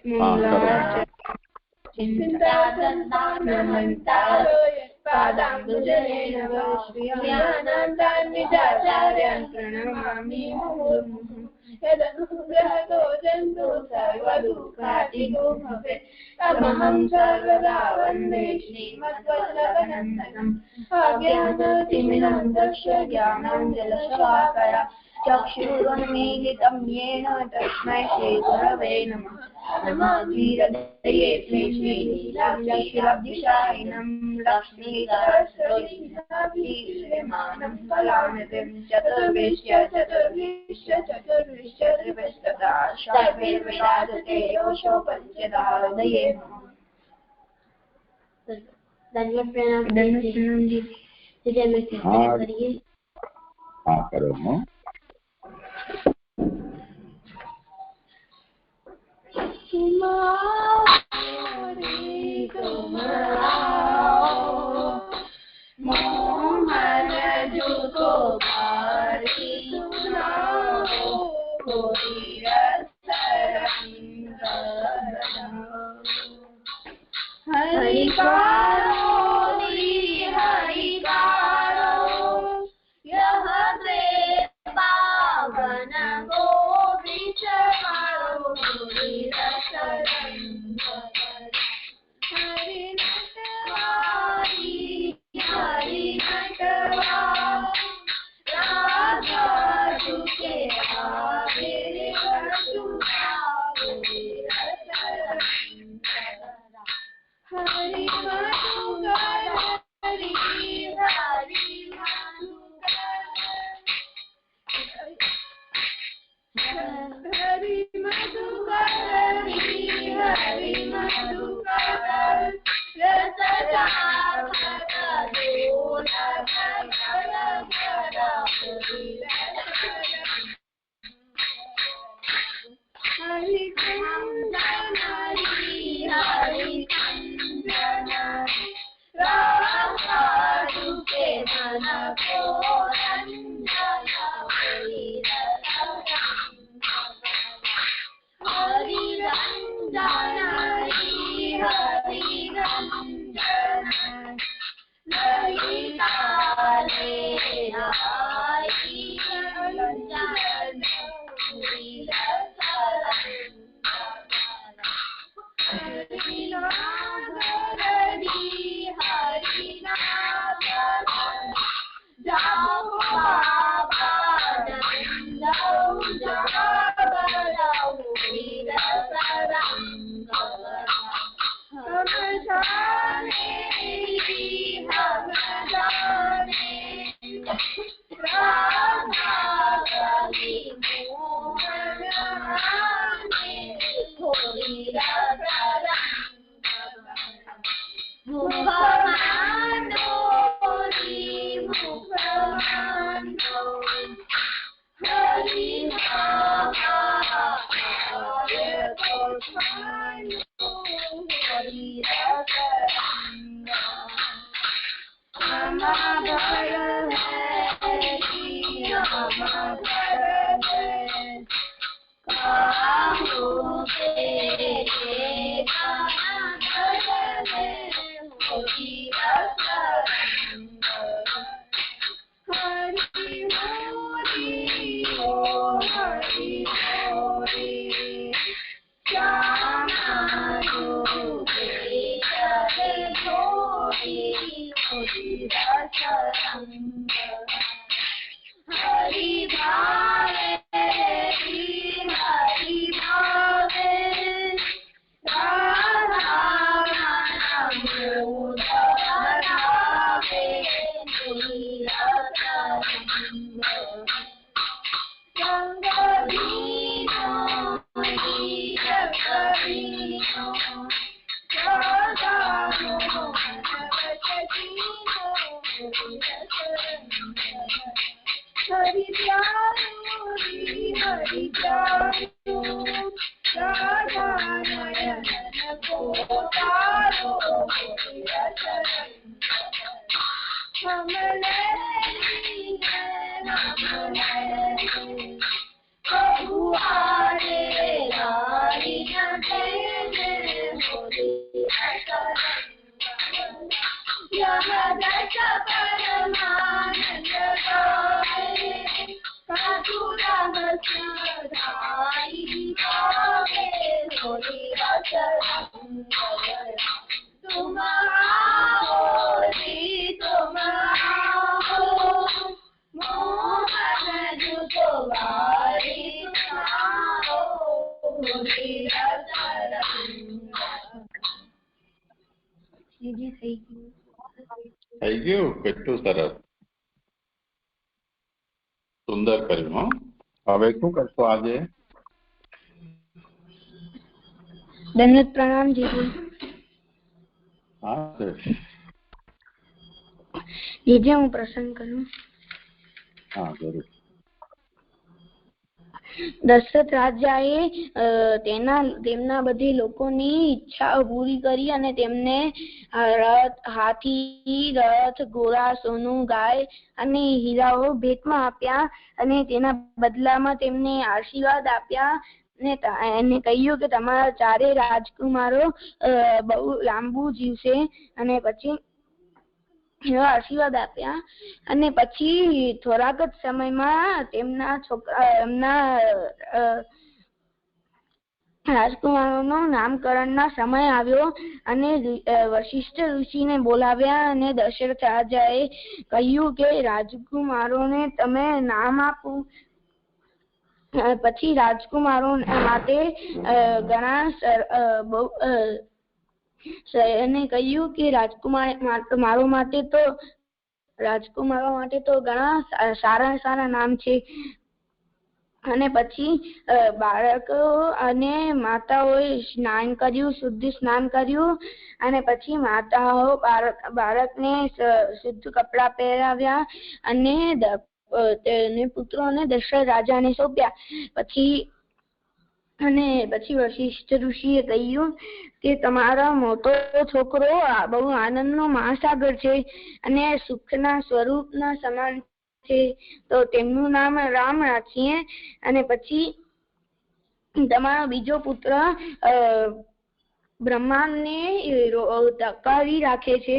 चिन्तादन्तानमन्तारो यत्पादाम्बुजनेन श्रीयानन्दान्विजाचार्यान् प्रणमामि मुहुर्मुहुः यदनुग्रहतो जन्तु सर्वदुःखातिगो भवेत् तमहं सर्वदा वन्दे श्रीमद्वल्लभनन्दनम् अज्ञानतिमिरन्धस्य ज्ञानाञ्जनशलाकया चक्षुरुन्मीलितं येन तस्मै श्रीगुरवे नमः नमामि श्रीलक्ष्मीशायिनं लक्ष्मीधरस्वतीमानं कलानिधिं चतुर्विश्य त्रिविशतदा सर्वैर्विराजते योषो पञ्चदा हृदये धन्यवाद प्रणाम जी। करिए। हाँ करो ना। मोहन जुको भारी सुनाओ कोई रसरंग हरिकारो यह पावन गो विचमारो कोई रसरंग हरि नटवारी हरि नटवा राधा तुके आवे रसुरा कोई रसरंग हरि मधुकर हरि हरि मधुकर हरि मधुकर हरि मधुकर रसदा भगदोला भगदोला हरि चंदन हरि चंदन राधा तुके मन को रंजन हरि रंजन हरि रंजन ललिता ले आई रंजन हरि हरिनाथ जाओ बाबा नंदो जाओ वीरसरंग हम जाने राधा कली मोहन थोड़ी मुखमानो हरि हरि हमाभर है काहो के हरि हो हरि होरी श्यामा रूपे धोरी हरि रसरंग हरि भावे हरि भावे राधा मोद राधे रंग दीनो नीरकरीनो राधा मोहन वचीनो हरि प्यारो राधा नयन को तारो हमले प्रभु आरे रानी तुम आओ जी तुम आओ मोहन जुगो वारी आओ થઈ ગયું? કેટલું સરસ, સુંદર કર્યું. હવે શું કરશો આજે? દંડવત પ્રણામ જીજી. હા જીજી હું પ્રસન્ન કરું. હા જરૂર. દશરથ રાજાએ તેમના બધી લોકોની ઈચ્છાઓ પૂરી કરી અને તેમને હાથી, રથ, ઘોડા, સોનું, ગાય અને હીરાઓ ભેટમાં આપ્યા અને તેના બદલામાં તેમને આશીર્વાદ આપ્યા અને કહ્યું કે તમારા ચારે રાજકુમારો બહુ લાંબુ જીવશે. અને પછી એવા આશીર્વાદ આપ્યા અને પછી થોડાક જ સમયમાં તેમના રાજકુમારોનો નામકરણનો સમય આવ્યો અને વશિષ્ઠ ઋષિને બોલાવ્યા અને દશરથ રાજાએ કહ્યું કે રાજકુમારોને તમે નામ આપો. પછી રાજકુમારો માટે ઘણા અને કહ્યું કે રાજકુમારો માટે તો ઘણા સારા નામ છે. અને પછી બાળકો અને માતાઓએ સ્નાન કર્યું, શુદ્ધ સ્નાન કર્યું અને પછી માતાઓ બાળકને શુદ્ધ કપડાં પહેરાવ્યા અને પુત્રોને દશરથ રાજાને સોંપ્યા. પછી વશિષ્ઠ ઋષિએ કહ્યું કે તમારો મોટો છોકરો બહુ આનંદનો મહાસાગર છે અને સુખના સ્વરૂપના સમાન છે, તો તેમનું નામ રામ રાખીએ. અને પછી તમારો બીજો પુત્ર બ્રહ્માંડને ટકાવી રાખે છે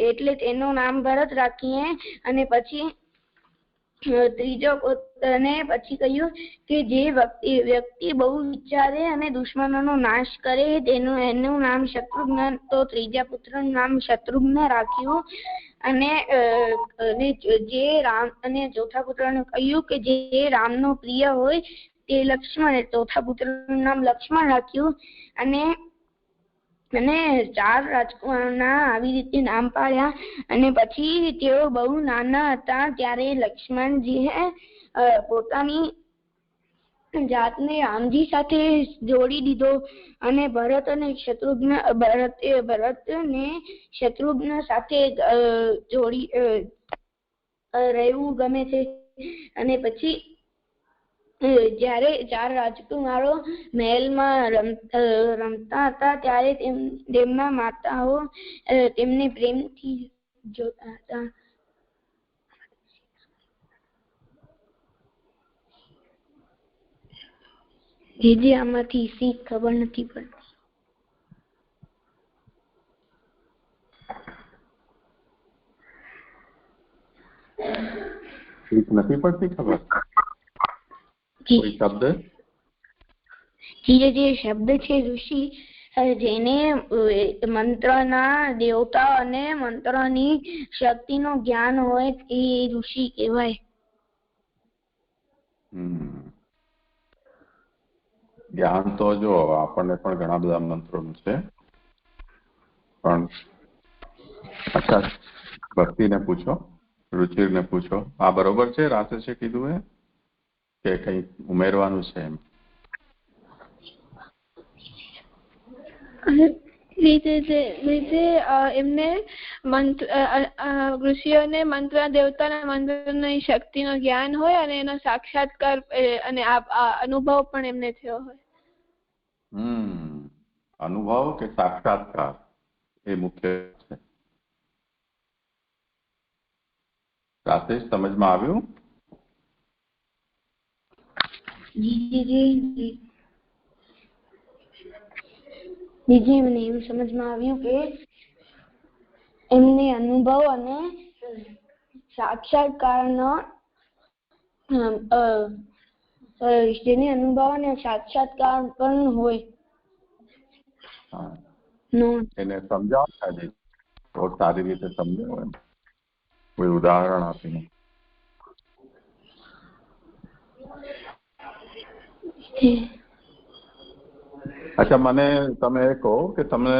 એટલે તેનું નામ ભરત રાખીએ. અને પછી ત્રીજો પુત્રને પછી કહ્યું કે જે વ્યક્તિ બહુ વિચારે અને દુશ્મનોનો નાશ કરે એનું નામ શત્રુઘ્ન, તો ત્રીજા પુત્રનું નામ શત્રુઘ્ન રાખ્યું. અને જે રામ અને ચોથા પુત્રને કહ્યું કે જે રામનો પ્રિય હોય તે લક્ષ્મણ, ચોથા પુત્રનું નામ લક્ષ્મણ રાખ્યું. અને ચાર રાજકુમારોના આવી રીતે નામ પાડ્યા. અને પછી તેઓ બહુ નાના હતા ત્યારે લક્ષ્મણજીએ પોતાની જાતને રામજી સાથે જોડી દીધો અને ભરતને શત્રુઘ્ન સાથે જોડી રહેવું ગમે છે. અને પછી જ્યારે ચાર રાજકુમારો મહેલમાં રમતા હતા ત્યારે તેમના માતાઓ તેમને પ્રેમથી જોતા હતા. જીજી આમાંથી શીખ ખબર નથી પડતી. નથી પડતી ખબર? કોઈ શબ્દ? જે શબ્દ છે ઋષિ, જેને મંત્રના દેવતા અને મંત્રની શક્તિનું જ્ઞાન હોય એ ઋષિ કહેવાય. જ્ઞાન તો જો આપણને પણ ઘણા બધા મંત્રોનું છે, પણ અચ્છા ભક્તિને પૂછો, રુચિરને પૂછો. આ બરોબર છે રાશેષે કીધું કે કઈ ઉમેરવાનું છે એમ? એમને ઋષિઓને મંત્ર દેવતાના મંત્રની શક્તિનું જ્ઞાન હોય અને એનો સાક્ષાત્કાર અને અનુભવ પણ એમને થયો હોય. અનુભવ કે સાક્ષાત્કાર એ મુખ્ય છે. રાશેષ સમજમાં આવ્યું? બીજી મને એવું સમજમાં આવ્યું કે એમને અનુભવ અને સાક્ષાત્કારનો જેને અનુભવ અને સાક્ષાત્કાર પણ હોય હા, નો એને સમજાવો આજે બહુ સારી રીતે સમજાવો એમ કોઈ ઉદાહરણ આપીને. અચ્છા, મને તમે એ કહો કે તમે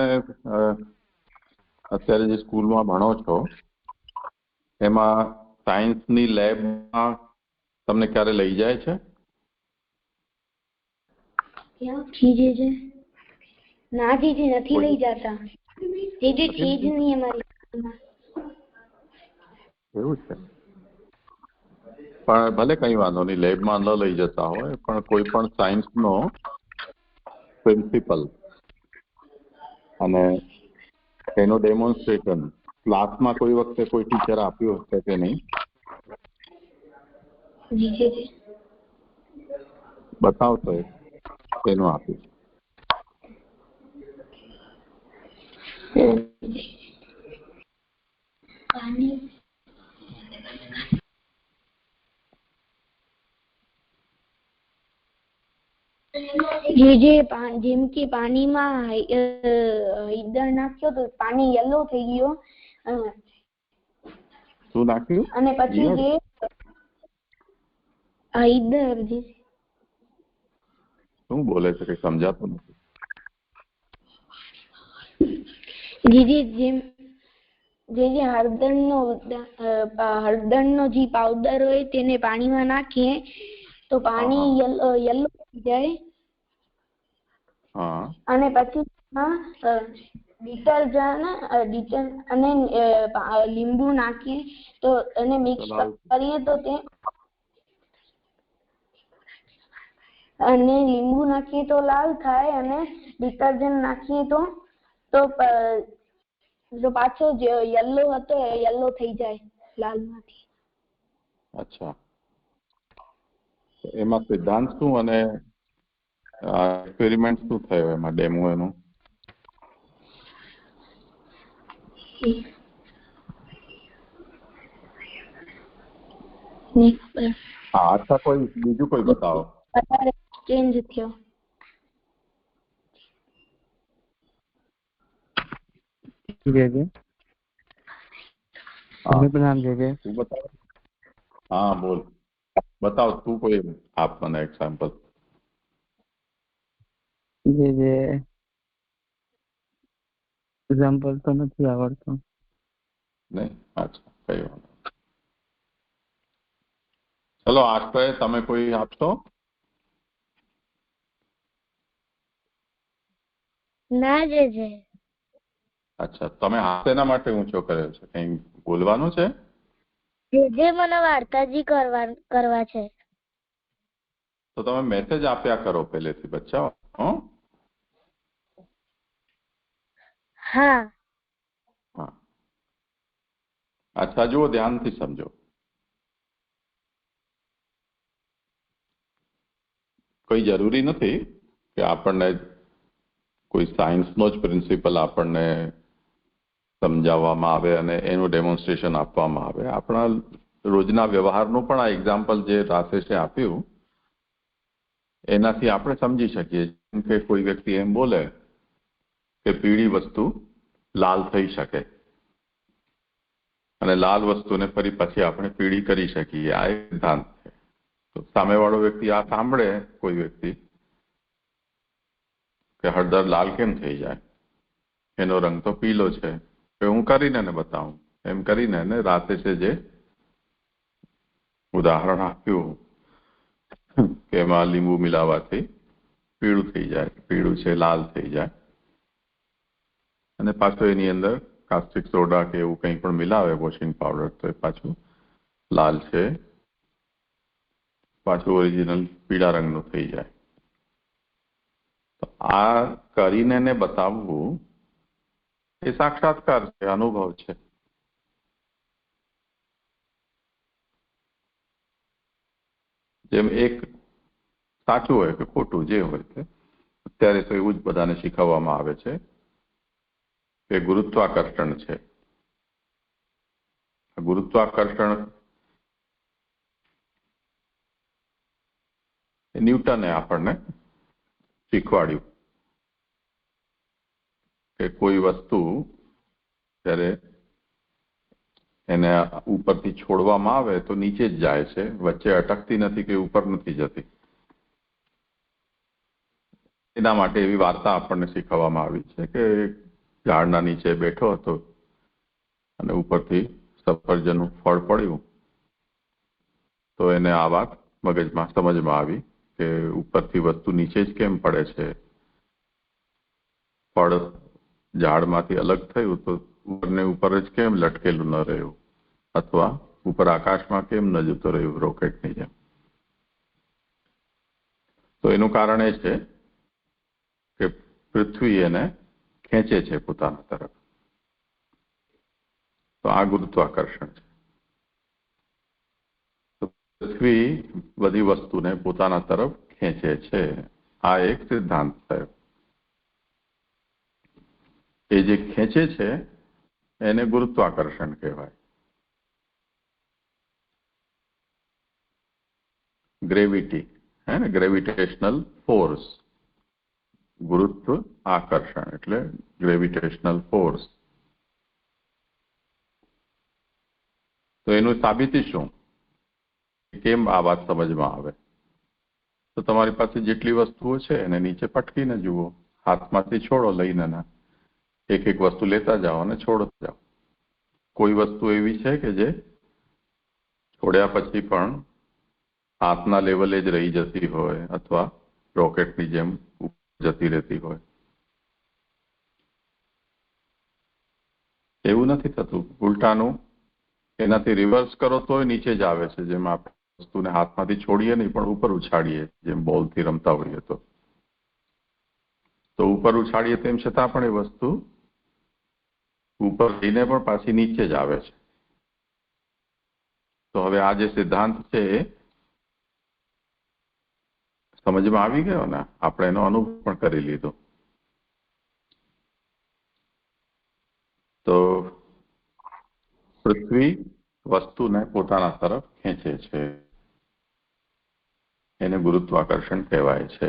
અત્યારે જે સ્કૂલમાં ભણો છો એમાં સાયન્સની લેબમાં તમને ક્યારે લઈ જાય છે? જીજે છે ના જીજે નથી લઈ જતા. જીજે છે જ નહીં અમારી સ્કૂલમાં. એવું છે? પણ ભલે કઈ વાંધો નહીં, લેબમાં ન લઈ જતા હોય પણ કોઈ પણ સાયન્સનો પ્રિન્સિપલ અને એનું ડેમોન્સ્ટ્રેશન ક્લાસમાં કોઈ વખતે કોઈ ટીચર આપ્યું હશે કે નહીં? જીજે છે બતાવશો એનું આપ્યું? જેમ કે પાણીમાં હળદર નાખ્યો તો પાણી યલો થઈ ગયો શું નાખ્યું? અને પછી જે હળદર શું બોલે છે કઈ સમજાતું નથી. જેમ જે હળદરનો જે પાવડર હોય તેને પાણીમાં નાખીએ તો પાણી યલો થઈ જાય. અને પછી ડિટર્જન્ટ અને લીંબુ નાખીએ તો એને મિક્સ કરીએ તો તે અને લીંબુ નાખીએ તો લાલ થાય અને ડિટર્જન્ટ નાખીએ તો પાછો યલો હતો યલો થઈ જાય લાલમાંથી. અચ્છા, એમાં સિદ્ધાંત શું અને એક્સપેરિમેન્ટ શું થયો એમાં ડેમો એનું? હા, અચ્છા, કોઈ બીજું કોઈ બતાવો. ચેન્જ થયો. હા બોલ, બતાવ તું કોઈ આપ મને એક્ઝામ્પલ. એક્ઝામ્પલ તો નથી આવડતું. નહીં? અચ્છા, કઈ વાંધો. ચલો આશ્રય તમે કોઈ આપશો? ના જે અચ્છા, તમે હાથ એના માટે ઊંચો કર્યો છે? કઈ બોલવાનું છે? જે મને વાર્તાજી કરવા છે. તો તમે મેસેજ આપ્યા કરો પહેલેથી બચ્ચા. હા. હા, અચ્છા, જુઓ ધ્યાનથી સમજો. કોઈ જરૂરી નથી કે આપણને કોઈ સાયન્સનો જ પ્રિન્સિપલ આપણને સમજાવવામાં આવે અને એનું ડેમોન્સ્ટ્રેશન આપવામાં આવે. આપણા રોજના વ્યવહારનું પણ આ એક્ઝામ્પલ જે રાશેષે આપ્યું એનાથી આપણે સમજી શકીએ. જેમ કે કોઈ વ્યક્તિ એમ બોલે કે પીળી વસ્તુ લાલ થઈ શકે અને લાલ વસ્તુને ફરી પછી આપણે પીળી કરી શકીએ. આ એક સિદ્ધાંત છે. તો સામેવાળો વ્યક્તિ આ સાંભળે, કોઈ વ્યક્તિ કે હળદર લાલ કેમ થઈ જાય, એનો રંગ તો પીળો છે, કે હું કરીને બતાવું. એમ કરીને રાશેષે જે ઉદાહરણ આપ્યું કે એમાં લીંબુ મિલાવવાથી પીળું થઈ જાય, પીળું છે લાલ થઈ જાય, અને પાછો એની અંદર કાસ્ટિક સોડા કે એવું કંઈ પણ મિલાવે વોશિંગ પાવડર તો એ પાછું લાલ છે પાછું ઓરિજિનલ પીળા રંગનું થઈ જાય. તો આ કરીને બતાવવું એ સાક્ષાત્કાર છે, અનુભવ છે. જેમ એક સાચું હોય કે ખોટું જે હોય તે અત્યારે તો એવું જ બધાને શીખવવામાં આવે છે કે ગુરુત્વાકર્ષણ છે. ગુરુત્વાકર્ષણ ન્યૂટને આપણને શીખવાડ્યું. કે કોઈ વસ્તુ જ્યારે એને ઉપરથી છોડવામાં આવે તો નીચે જ જાય છે, વચ્ચે અટકતી નથી કે ઉપર નથી જતી. એના માટે એવી વાર્તા આપણને શીખવવામાં આવી છે કે ઝાડના નીચે બેઠો હતો અને ઉપરથી સફરજનનું ફળ પડ્યું, તો એને આ વાત મગજમાં સમજમાં આવી કે ઉપરથી વસ્તુ નીચે જ કેમ પડે છે, ફળ ઝાડમાંથી અલગ થયું તો ઉપરને ઉપર જ કેમ લટકેલું ન રહ્યું, અથવા ઉપર આકાશમાં કેમ ન જતો રહ્યું રોકેટની જેમ. તો એનું કારણ એ છે કે પૃથ્વી એને ખેંચે છે પોતાના તરફ. તો આ ગુરુત્વાકર્ષણ છે. તો પૃથ્વી બધી વસ્તુને પોતાના તરફ ખેંચે છે. આ એક સિદ્ધાંત થયો. એ જે ખેંચે છે એને ગુરુત્વાકર્ષણ કહેવાય. ગ્રેવિટી, હે ને, ગ્રેવિટેશનલ ફોર્સ. ગુરુત્વ આકર્ષણ એટલે ગ્રેવિટેશનલ ફોર્સ. તો એનું સાબિતી શું? કેમ આ વાત સમજમાં આવે? તો તમારી પાસે જેટલી વસ્તુઓ છે એને નીચે પટકીને જુઓ, હાથમાંથી છોડો લઈને ના, એક એક વસ્તુ લેતા જાઓ અને છોડતા જાઓ. કોઈ વસ્તુ એવી છે કે જે છોડ્યા પછી પણ હાથના લેવલે જ રહી જતી હોય અથવા રોકેટની જેમ જતી રહેતી હોય? એવું નથી થતું. ઉલટાનું એનાથી રિવર્સ કરો તોય નીચે જ આવે છે. જેમ આપણે વસ્તુને હાથમાંથી છોડીએ નહીં પણ ઉપર ઉછાળીએ, જેમ બોલથી રમતા હોઈએ તો ઉપર ઉછાળીએ તેમ છતાં પણ એ વસ્તુ ઉપર જઈને પણ પાછી નીચે જ આવે છે. તો હવે આ જે સિદ્ધાંત છે સમજમાં આવી ગયો ને? આપણે એનો અનુભવ પણ કરી લીધો. તો પૃથ્વી વસ્તુને પોતાના તરફ ખેંચે છે, એને ગુરુત્વાકર્ષણ કહેવાય છે.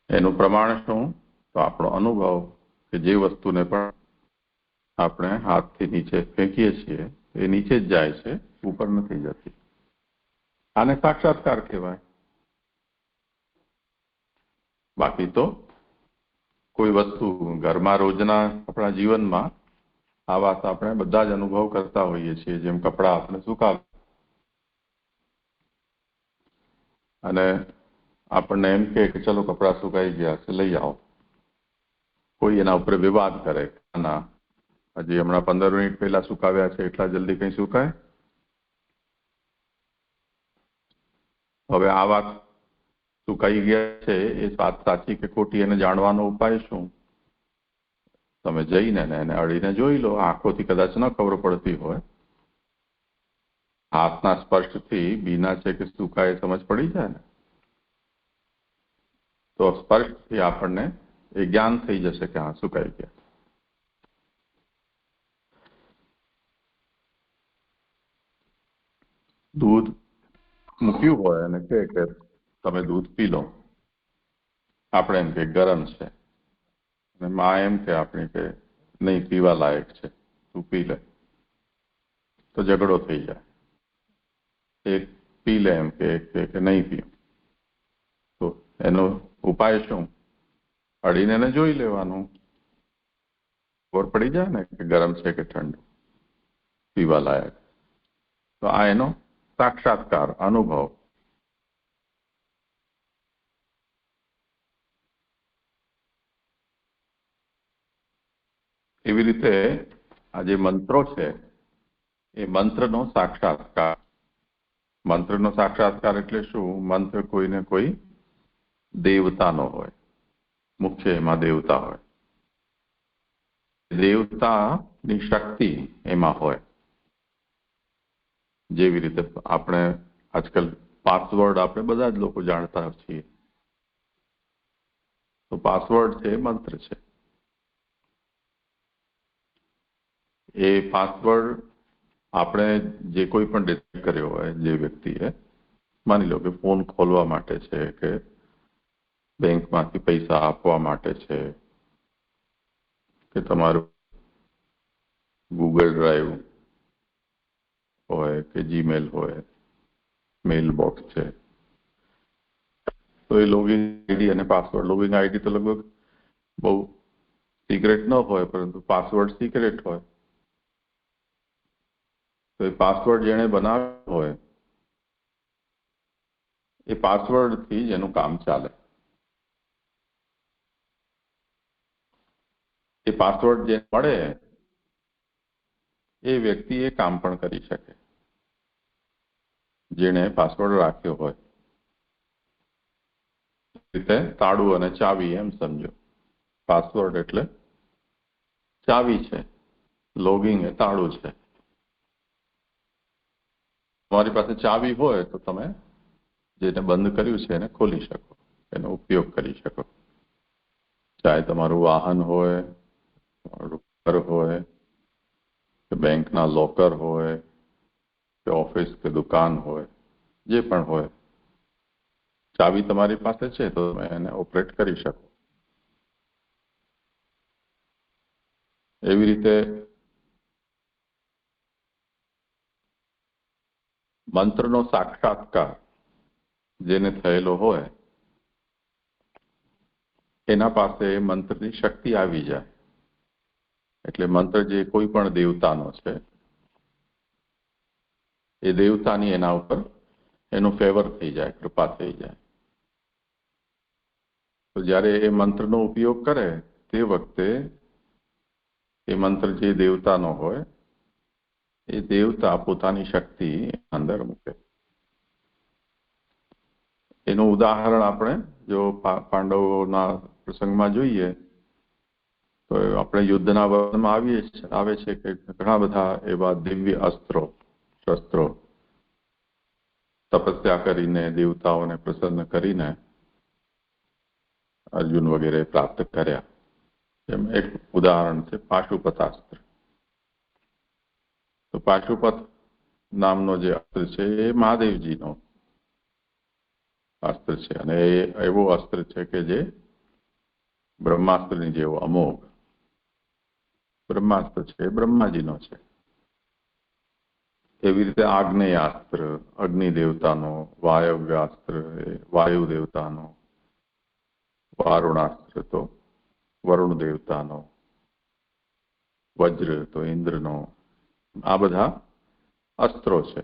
એનું પ્રમાણ શું? તો આપણો અનુભવ કે જે વસ્તુને પણ આપણે હાથથી નીચે ફેંકીએ છીએ એ નીચે જ જાય છે, ઉપર નથી જતી. આને સાક્ષાત્કાર કહેવાય. બાકી તો કોઈ વસ્તુ ઘરમાં રોજના આપણા જીવનમાં આ વાત આપણે બધા જ અનુભવ કરતા હોઈએ છીએ. જેમ કપડા આપણે સુકાવે અને આપણને એમ કે ચલો કપડા સુકાઈ ગયા છે, લઈ આવો. કોઈ એના ઉપર વિવાદ કરે, ના હજી હમણાં 15 મિનિટ પહેલા સુકાવ્યા છે, એટલા જલ્દી કઈ સુકાય? હવે આ વાત સુકાઈ ગયા છે એ વાત સાચી કે ખોટી એને જાણવાનો ઉપાય શું? તમે જઈને એને અડીને જોઈ લો. આંખોથી કદાચ ન ખબર પડતી હોય, હાથના સ્પર્શથી ભીના છે કે સૂકા એ સમજ પડી જાય ને, તો સ્પર્શથી આપણને એ જ્ઞાન થઈ જશે કે હા સુકાઈ ગયા. દૂધ મૂક્યું હોય અને કે તમે દૂધ પી લો, આપણે એમ કે ગરમ છે, અને માં એમ કે આપણી કે નહીં પીવા લાયક છે, તું પી લે. તો ઝઘડો થઈ જાય. એક પી લે એમ કે નહીં પીવું. તો એનો ઉપાય શું? અડીને એને જોઈ લેવાનું. ખબર પડી જાય ને કે ગરમ છે કે ઠંડુ, પીવા લાયક. તો આ એનો સાક્ષાત્કાર અનુભવ. એવી રીતે આ જે મંત્રો છે એ મંત્રનો સાક્ષાત્કાર. મંત્રનો સાક્ષાત્કાર એટલે શું? મંત્ર કોઈને કોઈ દેવતાનો હોય, મુખ્ય એમાં દેવતા હોય, દેવતાની શક્તિ એમાં હોય. જેવી રીતે આપણે આજકાલ પાસવર્ડ આપણે બધા જ લોકો જાણતા છીએ, તો પાસવર્ડ છે મંત્ર છે. એ પાસવર્ડ આપણે જે કોઈ પણ ડિટેક્ટ કર્યો હોય, જે વ્યક્તિએ, માની લો કે ફોન ખોલવા માટે છે, કે બેંકમાંથી પૈસા આપવા માટે છે, કે તમારું ગૂગલ ડ્રાઈવ હોય કે જીમેલ હોય, મેલ બોક્સ છે, તો એ લોગિન આઈડી અને પાસવર્ડ, લોગિન આઈડી તો લગભગ બહુ સિક્રેટ ન હોય, પરંતુ પાસવર્ડ સિક્રેટ હોય. તો એ પાસવર્ડ જેણે બનાવ્યો હોય એ પાસવર્ડથી જ એનું કામ ચાલે. એ પાસવર્ડ જે મળે એ વ્યક્તિ એ કામ પણ કરી શકે જેણે પાસવર્ડ રાખ્યો હોય. રીતે તાળું અને ચાવી એમ સમજો. પાસવર્ડ એટલે ચાવી છે, લોગિંગ એ તાળું છે. તમારી પાસે ચાવી હોય તો તમે જેને બંધ કર્યું છે એને ખોલી શકો, એનો ઉપયોગ કરી શકો. ચાહે તમારું વાહન હોય, તમારું ઘર હોય, કે બેંકના લોકર હોય, કે ઓફિસ કે દુકાન હોય, જે પણ હોય, ચાવી તમારી પાસે છે તો તમે એને ઓપરેટ કરી શકો. એવી રીતે મંત્રનો સાક્ષાત્કાર જેને થયેલો હોય એના પાસે મંત્રની શક્તિ આવી જાય. એટલે મંત્ર જે કોઈ પણ દેવતાનો છે એ દેવતાની એના ઉપર એનું ફેવર થઈ જાય, કૃપા થઈ જાય. તો જ્યારે એ મંત્રનો ઉપયોગ કરે તે વખતે એ મંત્ર જે દેવતાનો હોય એ દેવતા પોતાની શક્તિ અંદર મૂકે. એનું ઉદાહરણ આપણે જો પાંડવોના પ્રસંગમાં જોઈએ તો આપણે યુદ્ધના વર્ણનમાં આવે છે કે ઘણા બધા એવા દિવ્ય અસ્ત્રો, શસ્ત્રો તપસ્યા કરીને દેવતાઓને પ્રસન્ન કરીને અર્જુન વગેરે પ્રાપ્ત કર્યા. એમ એક ઉદાહરણ છે પાશુપતાસ્ત્ર. તો પાશુપત નામનો જે અસ્ત્ર છે એ મહાદેવજીનો અસ્ત્ર છે અને એ એવો અસ્ત્ર છે કે જે બ્રહ્માસ્ત્રની જેવો અમોઘ. બ્રહ્માસ્ત્ર છે એ બ્રહ્માજીનો છે. એવી રીતે આગ્નેયાસ્ત્ર અગ્નિ દેવતાનો, વાયવ્યાસ્ત્ર એ વાયુ દેવતાનો, વારુણાસ્ત્ર તો વરુણ દેવતાનો, વજ્ર તો ઇન્દ્રનો. આ બધા અસ્ત્રો છે.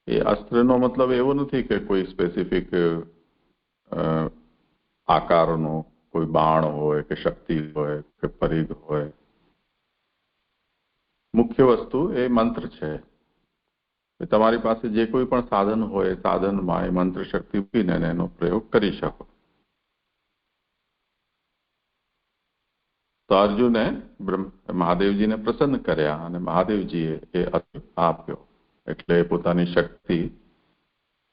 એ અસ્ત્રનો મતલબ એવો નથી કે કોઈ સ્પેસિફિક આકારનો કોઈ બાણ હોય કે શક્તિ હોય કે પરિઘ હોય. મુખ્ય વસ્તુ એ મંત્ર છે. તમારી પાસે જે કોઈ પણ સાધન હોય સાધનમાં એ મંત્ર શક્તિ મૂકીને એનો પ્રયોગ કરી શકો. તો અર્જુને મહાદેવજીને પ્રસન્ન કર્યા અને મહાદેવજીએ એ અસ્ત્ર આપ્યો. એટલે પોતાની શક્તિ,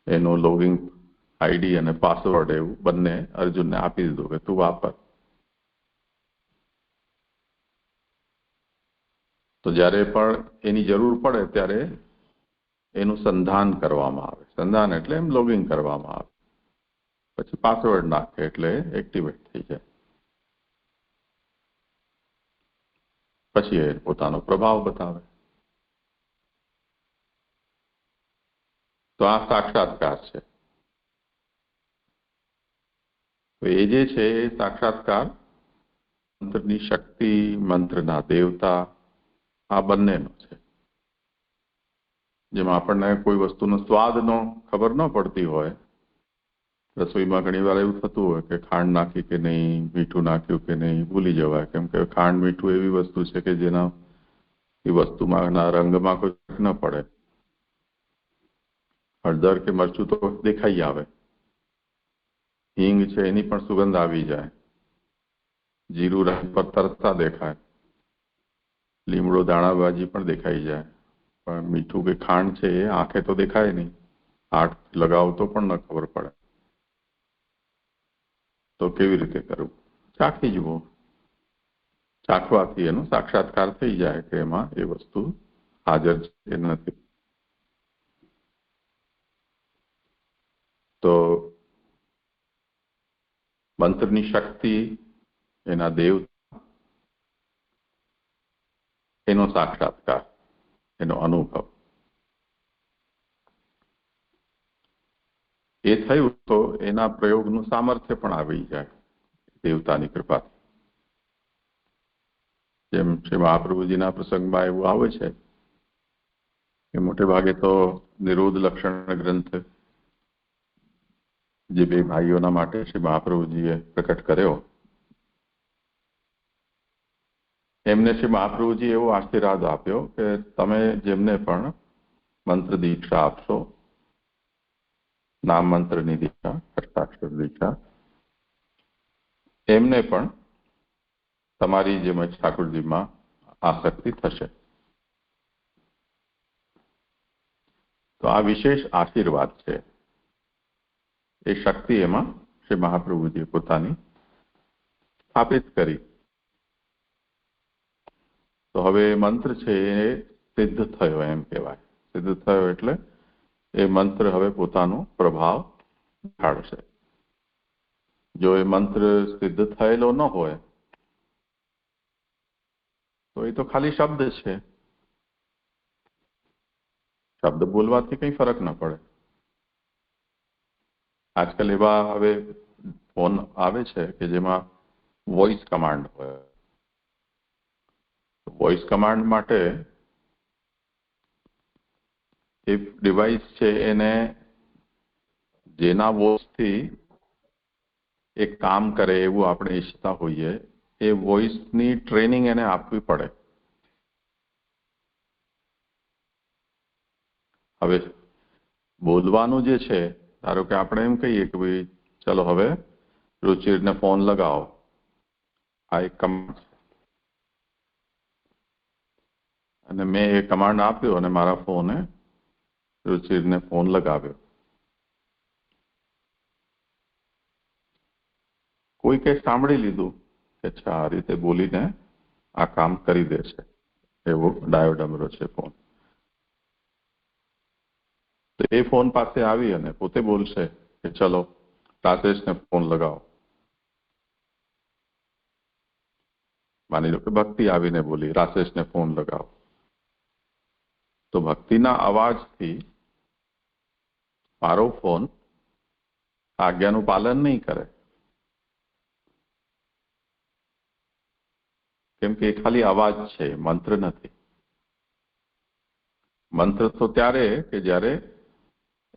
એનું લોગિંગ આઈડી અને પાસવર્ડ એવું બંને અર્જુનને આપી દીધું કે તું વાપર. તો જ્યારે પણ એની જરૂર પડે ત્યારે એનું સંધાન કરવામાં આવે. સંધાન એટલે એમ લોગિંગ કરવામાં આવે. પછી પાસવર્ડ નાખે એટલે એક્ટિવેટ થઈ જાય. પછી એ પોતાનો પ્રભાવ બતાવે. તો આ સાક્ષાત્કાર છે. તો એ જે છે એ સાક્ષાત્કાર મંત્રની શક્તિ, મંત્રના દેવતા આ બંનેનો છે. જેમાં આપણને કોઈ વસ્તુનો સ્વાદનો ખબર ન પડતી હોય, રસોઈમાં ઘણી વાર એવું થતું હોય કે ખાંડ નાખી કે નહીં, મીઠું નાખ્યું કે નહીં, ભૂલી જવાય. કેમ કે ખાંડ મીઠું એવી વસ્તુ છે કે જેના એ વસ્તુમાં રંગમાં કોઈ ફરક ન પડે. હળદર કે મરચું તો દેખાઈ આવે, હિંગ છે એની પણ સુગંધ આવી જાય, જીરું રંગ પર તરતા દેખાય, લીમડો દાણાભાજી પણ દેખાઈ જાય. પણ મીઠું કે ખાંડ છે એ આંખે તો દેખાય નહીં, હાથ લગાવો તો પણ ન ખબર પડે. તો કેવી રીતે કરવું? ચાખી જુઓ. ચાખવાથી એનો સાક્ષાત્કાર થઈ જાય કે એમાં એ વસ્તુ હાજર છે કે નથી. તો મંત્રની શક્તિ એના દેવ, એનો સાક્ષાત્કાર, એનો અનુભવ એ થયું તો એના પ્રયોગનું સામર્થ્ય પણ આવી જાય દેવતાની કૃપાથી. જેમ શ્રી મહાપ્રભુજીના પ્રસંગમાં એવું આવે છે કે મોટે ભાગે તો નિરોધ લક્ષણ ગ્રંથ જે બે ભાઈઓના માટે શ્રી મહાપ્રભુજીએ પ્રકટ કર્યો, એમને શ્રી મહાપ્રભુજી એવો આશીર્વાદ આપ્યો કે તમે જેમને પણ મંત્ર દીક્ષા આપશો, નામ મંત્રની દીક્ષા, અષ્ટાક્ષર દીક્ષા, એમને પણ તમારી જેમ જ ઠાકોરજીમાં આસક્તિ થશે. તો આ વિશેષ આશીર્વાદ છે. એ શક્તિ એમાં શ્રી મહાપ્રભુજીએ પોતાની સ્થાપિત કરી. તો હવે મંત્ર છે એ સિદ્ધ થયો એમ કહેવાય. સિદ્ધ થયો એટલે એ મંત્ર હવે પોતાનો પ્રભાવ દેખાડશે. જો એ મંત્ર સિદ્ધ થયેલો ન હોય તો એ તો ખાલી શબ્દ છે. શબ્દ બોલવાથી કંઈ ફરક ન પડે. આજકાલ એવા હવે ફોન આવે છે કે જેમાં વોઇસ કમાન્ડ હોય. વોઇસ કમાન્ડ માટે એ ડિવાઇસ છે એને જેના વોઇસથી એ કામ કરે એવું આપણે ઈચ્છતા હોઈએ એ વોઇસની ટ્રેનિંગ એને આપવી પડે. હવે બોલવાનું જે છે, ધારો કે આપણે એમ કહીએ કે ભાઈ ચલો હવે રુચિરને ફોન લગાવો, આ એક કમાન્ડ છે અને મેં એ કમાન્ડ આપ્યો અને મારા ફોને રુચિરને ફોન લગાવ્યો. કોઈ કંઈ સાંભળી લીધું કે અચ્છા આ રીતે બોલીને આ કામ કરી દે છે, એવો ડાયો ડમરો છે ફોન. તો એ ફોન પાસે આવી અને પોતે બોલશે કે ચલો રાકેશને ફોન લગાવો. માની લો કે ભક્તિ આવીને બોલી રાકેશને ફોન લગાવો. તો ભક્તિના અવાજથી મારો ફોન આજ્ઞાનું પાલન નહીં કરે, કેમ કે એ ખાલી અવાજ છે, મંત્ર નથી. મંત્ર તો ત્યારે કે જ્યારે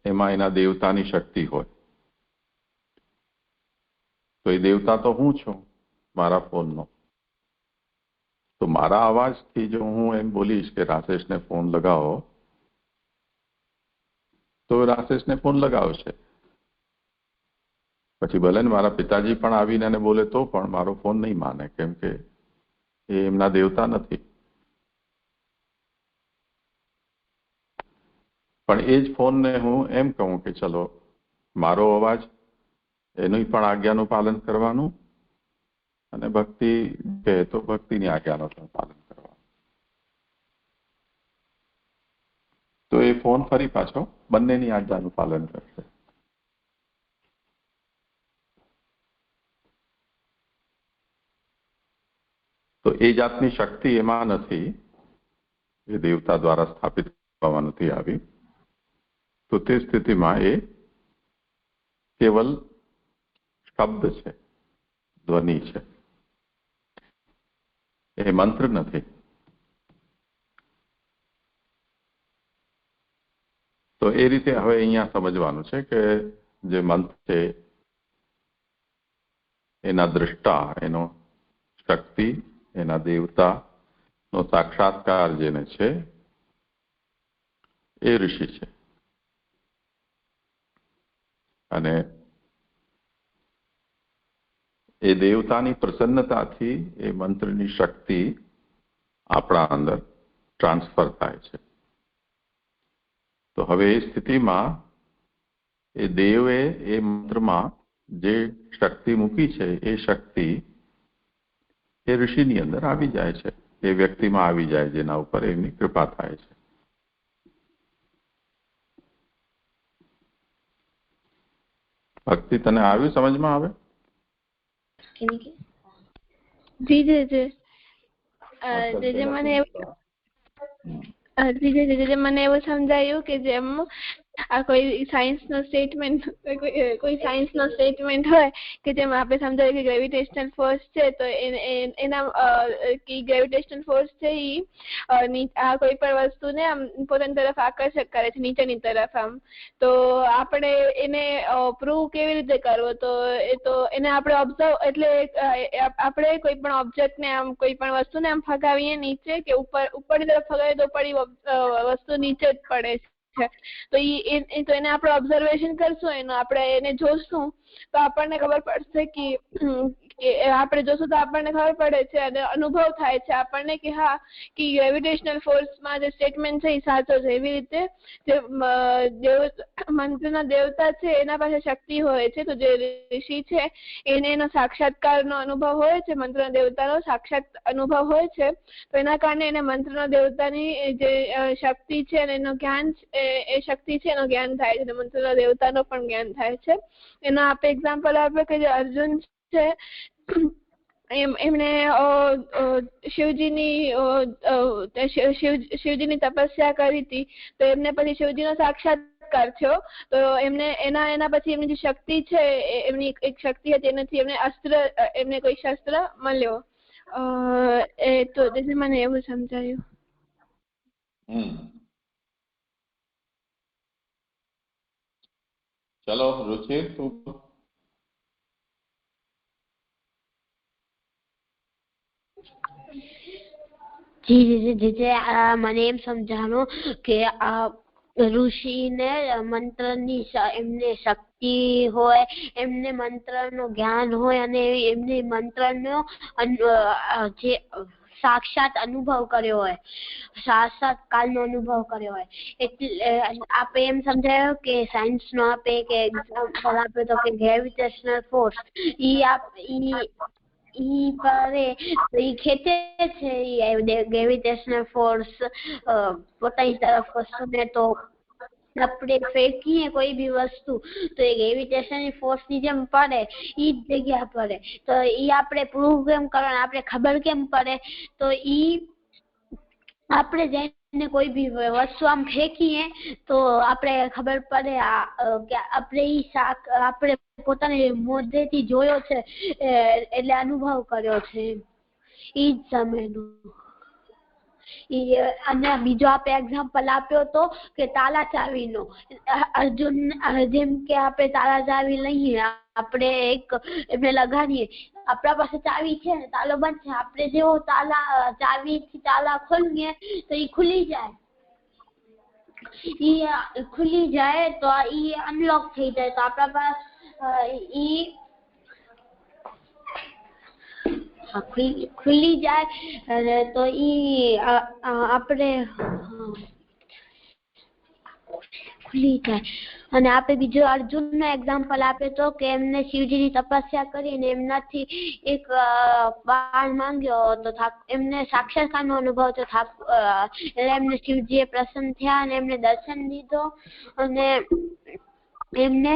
એમાં એના દેવતાની શક્તિ હોય. તો એ દેવતા તો હું છું મારા ફોનનો. તો મારા અવાજથી જો હું એમ બોલીશ કે રાકેશને ફોન લગાવો તો રાકેશને ફોન લગાવશે. પછી ભલે ને મારા પિતાજી પણ આવીને એને બોલે તો પણ મારો ફોન નહીં માને, કેમ કે એ એમના દેવતા નથી. પણ એ જ ફોનને હું એમ કહું કે ચલો મારો અવાજ એનું પણ આજ્ઞાનું પાલન કરવાનું અને ભક્તિ કહે તો ભક્તિની આજ્ઞાનું પાલન કરવાનું. તો એ ફોન ફરી પાછો બંનેની આજ્ઞાનું પાલન કરશે. તો એ જાતની શક્તિ એમાં નથી, એ દેવતા દ્વારા સ્થાપિત કરવામાં નથી આવી. તો તે સ્થિતિમાં એ કેવલ શબ્દ છે, ધ્વનિ છે, એ મંત્ર નથી. તો એ રીતે હવે અહીંયા સમજવાનું છે કે જે મંત્ર છે એના દ્રષ્ટા, એનો શક્તિ, એના દેવતાનો સાક્ષાત્કાર જેને છે એ ઋષિ છે. અને એ દેવતાની પ્રસન્નતાથી એ મંત્રની શક્તિ આપણા અંદર ટ્રાન્સફર થાય છે. તો હવે એ સ્થિતિમાં એ દેવે એ મંત્રમાં જે શક્તિ મૂકી છે એ શક્તિ એ ઋષિની અંદર આવી જાય છે, એ વ્યક્તિમાં આવી જાય જેના ઉપર એમની કૃપા થાય છે. ભક્તિ તને આવ્યું સમજમાં આવે? જી જે મને મને એવું સમજાયું કે જેમ આ કોઈ સાયન્સ નો સ્ટેટમેન્ટ હોય કે જેમાં આપણે સમજાયું કે ગ્રેવિટેશનલ ફોર્સ છે તો એના ગ્રેવિટેશનલ ફોર્સ છે એ આ કોઈ પણ વસ્તુને આમ પોતાની તરફ આકર્ષક કરે છે નીચેની તરફ આમ. તો આપણે એને પ્રૂવ કેવી રીતે કરવો? તો એ તો એને આપણે ઓબ્ઝર્વ એટલે આપણે કોઈ પણ ઓબ્જેક્ટને આમ કોઈ પણ વસ્તુને આમ ફગાવીએ નીચે કે ઉપરની તરફ ફગાવીએ તો પડી વસ્તુ નીચે જ પડે છે. તો એને આપણે ઓબ્ઝર્વેશન કરશું, આપણે એને જોશું તો આપણને ખબર પડશે કે આપણે જોશું તો આપણને ખબર પડે છે અને અનુભવ થાય છે આપણને કે હા કે ગ્રેવિટેશનલ ફોર્સમાં જે સ્ટેટમેન્ટ છે એ સાચો છે. એવી રીતે જે મંત્રના દેવતા છે એના પાસે શક્તિ હોય છે. તો જે ઋષિ છે એને એનો સાક્ષાત્કારનો અનુભવ હોય છે, મંત્રના દેવતાનો સાક્ષાત અનુભવ હોય છે. તો એના કારણે એને મંત્રના દેવતાની જે શક્તિ છે અને એનું જ્ઞાન એ શક્તિ છે એનું જ્ઞાન થાય છે અને મંત્રના દેવતાનો પણ જ્ઞાન થાય છે. એનો આપણે એક્ઝામ્પલ આપ્યો કે જે અર્જુન છે એમણે શિવજીની તપસ્યા કરી હતી તો એમને પછી શિવજીનો સાક્ષાત્કાર થયો. તો એમને એના પછી એમની જે શક્તિ છે એમની એક શક્તિ હતી એનાથી એમને કોઈ શસ્ત્ર મળ્યો. તો મને એવું સમજાયું. ચલો રુચિર, તું મને એમ સમજાણું કે આ ઋષિને મંત્રની એમને શક્તિ હોય, એમને મંત્રનું જ્ઞાન હોય અને એમને મંત્રનો જે સાક્ષાત અનુભવ કર્યો હોય, સાક્ષાત્કારનો અનુભવ કર્યો હોય. એટલે આપણે એમ સમજાયો કે સાયન્સ નો આપે કે એક્ઝામ્પલ આપે તો કે ગ્રેવિટેશનલ ફોર્સ ખેંચે છે ગ્રેવિટેશનલ ફોર્સ પોતાની તરફ વસ્તુને. તો આપણે ફેંકીએ કોઈ બી વસ્તુ તો એ ગ્રેવિટેશનલ ફોર્સ ની જેમ પડે, ઈ જ જગ્યા પડે. તો ઈ આપણે પ્રૂવ કેમ કરવાનું, આપણે ખબર કેમ પડે? તો ઈ આપણે જઈને કોઈ બી વસ્તુ આમ ફેંકીએ તો આપણે ખબર પડે કે આપણે પોતાની મોઢેથી જોયો છે એટલે અનુભવ કર્યો છે. ઈ જ સમયનું. અને બીજો આપણે એક્ઝામ્પલ આપ્યો તો કે તાલા ચાવીનો. અર્જુન જેમ કે આપણે તાલા ચાવી લઈએ, આપણે એમને લગાડીએ, આપણા પાસે ચાવી છે ને તાલો બંધ છે, આપણે જેવો ચાવીથી તાલા ખોલીએ તો એ ખુલી જાય તો ઈ અનલોક થઈ જાય. તો આપણા પાસે ખુલી જાય તો ઈ આપણે ખુલી જાય. અને આપણે બીજો અર્જુન નો એક્ઝામ્પલ આપે તો કે એમને શિવજીની તપસ્યા કરીને એમનાથી એક બાણ માંગ્યો તો એમને સાક્ષાત્કાર નો અનુભવ તો એટલે એમને શિવજીએ પ્રસન્ન થયા અને એમને દર્શન દીધો અને એમને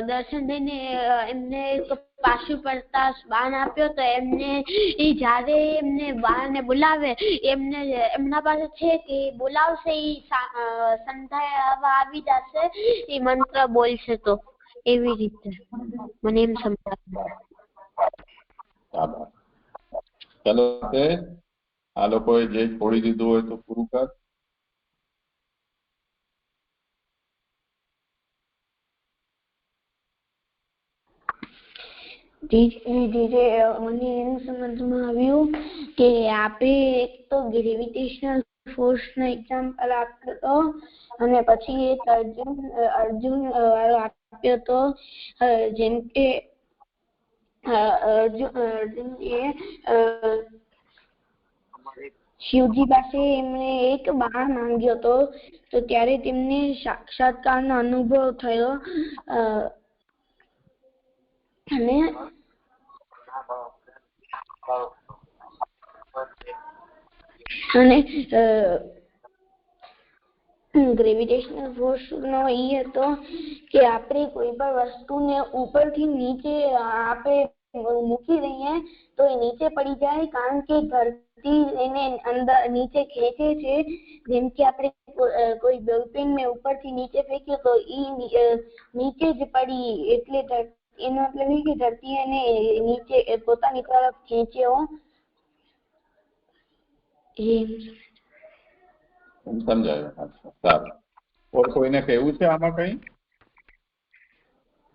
દર્શન દઈને એમને પાછું પડતા બાણ આપ્યો. તો એમને જયારે એમને બાણને બોલાવે એમના પાસે છે કે બોલાવશે ઈ સંધાવા આવી જશે, એ મંત્ર બોલશે. તો એવી રીતે મને એમ સમજાવ્યું. ચલો આ લોકોએ જે છોડી દીધું હોય તો પૂરું કર. ધીરે ધીરે મને એમ સમજમાં આવ્યું કે આપે એક તો ગ્રેવિટેશનલ ફોર્સ નો એક્ઝામ્પલ આપ્યો હતો અને પછી એક અર્જુન આપ્યો હતો. જેમ કે અર્જુન શિવજી પાસે એમને એક બાણ માંગ્યો હતો તો ત્યારે તેમને સાક્ષાત્કારનો અનુભવ થયો. અને ગ્રેવિટેશનલ ફોર્સ નો એ હતો કે આપણે કોઈ પણ વસ્તુને ઉપરથી નીચે આપણે મૂકી દઈએ તો એ નીચે પડી જાય, કારણ કે ધરતી એને અંદર નીચે ખેંચે છે. જેમ કે આપણે કોઈ બોલપેન ને ઉપરથી નીચે ફેંક્યો તો ઈ નીચે જ પડી, એટલે એનો મતલબ એ કે ધરતી એને નીચે પોતાની તરફ ખેંચ્યો. સમજાયું? અચ્છા, સારું. કોઈને કહેવું છે આમાં કઈ?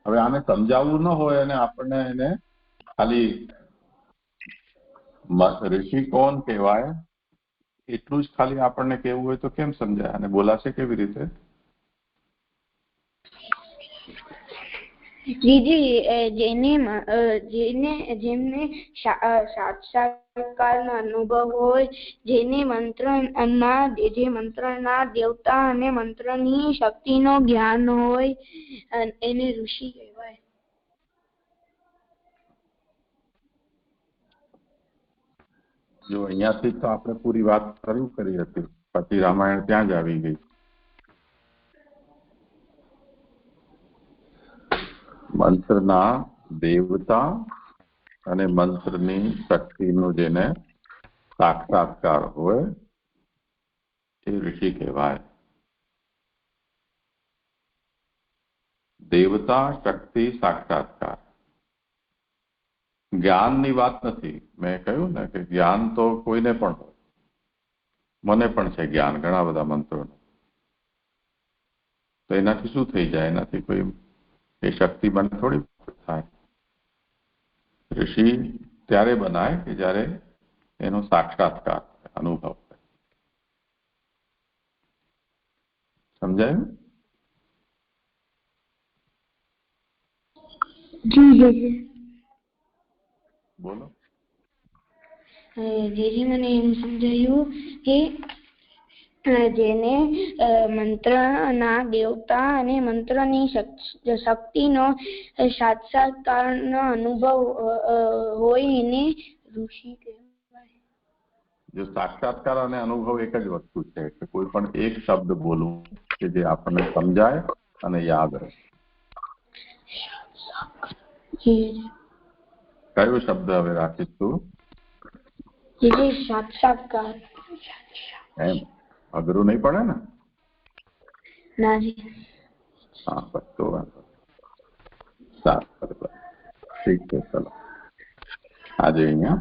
હવે આને સમજાવવું ન હોય અને આપણને એને ખાલી ઋષિ કોણ કહેવાય એટલું જ ખાલી આપણને કહેવું હોય તો કેમ સમજાય? અને બોલાશે કેવી રીતે? જેમને સાક્ષાત્કારનો અનુભવ હોય, જેને મંત્રના દેવતા અને મંત્રની શક્તિનો જ્ઞાન હોય, એને ઋષિ કહેવાય. જો અહીંયાથી તો આપણે પૂરી વાત શરૂ કરી હતી, પછી રામાયણ ત્યાં જ આવી ગઈ. મંત્રના દેવતા અને મંત્રની શક્તિનો જેને સાક્ષાત્કાર હોય એ ઋષિ કહેવાય. દેવતા, શક્તિ, સાક્ષાત્કાર. જ્ઞાનની વાત નથી. મેં કહ્યું ને કે જ્ઞાન તો કોઈને પણ હોય, મને પણ છે જ્ઞાન ઘણા બધા મંત્રોનું. તો એનાથી શું થઈ જાય? એનાથી કોઈ એ શક્તિ મને થોડી થાય. ઋષિ ત્યારે બનાય કે જ્યારે એનો સાક્ષાત્કાર અનુભવ. સમજાયું? બોલો. જેથી મને એમ સમજાયું કે જેને મંત્રના દેવતા અને મંત્રની શક્તિનો સાક્ષાત્કારનો અનુભવ હોય એને ઋષિ કહેવાય. જો સાક્ષાત્કાર અને અનુભવ એક જ વસ્તુ છે, એટલે કોઈ પણ એક શબ્દ બોલવું કે જે આપણને સમજાય અને યાદ રહે. કયો શબ્દ હવે રાખીશું? સાક્ષાત્કાર. એમ અઘરું નહીં પડે ને? નાજી. હા, બસ તો વાંધો. સારું, ઠીક છે. ચલો આજે અહીંયા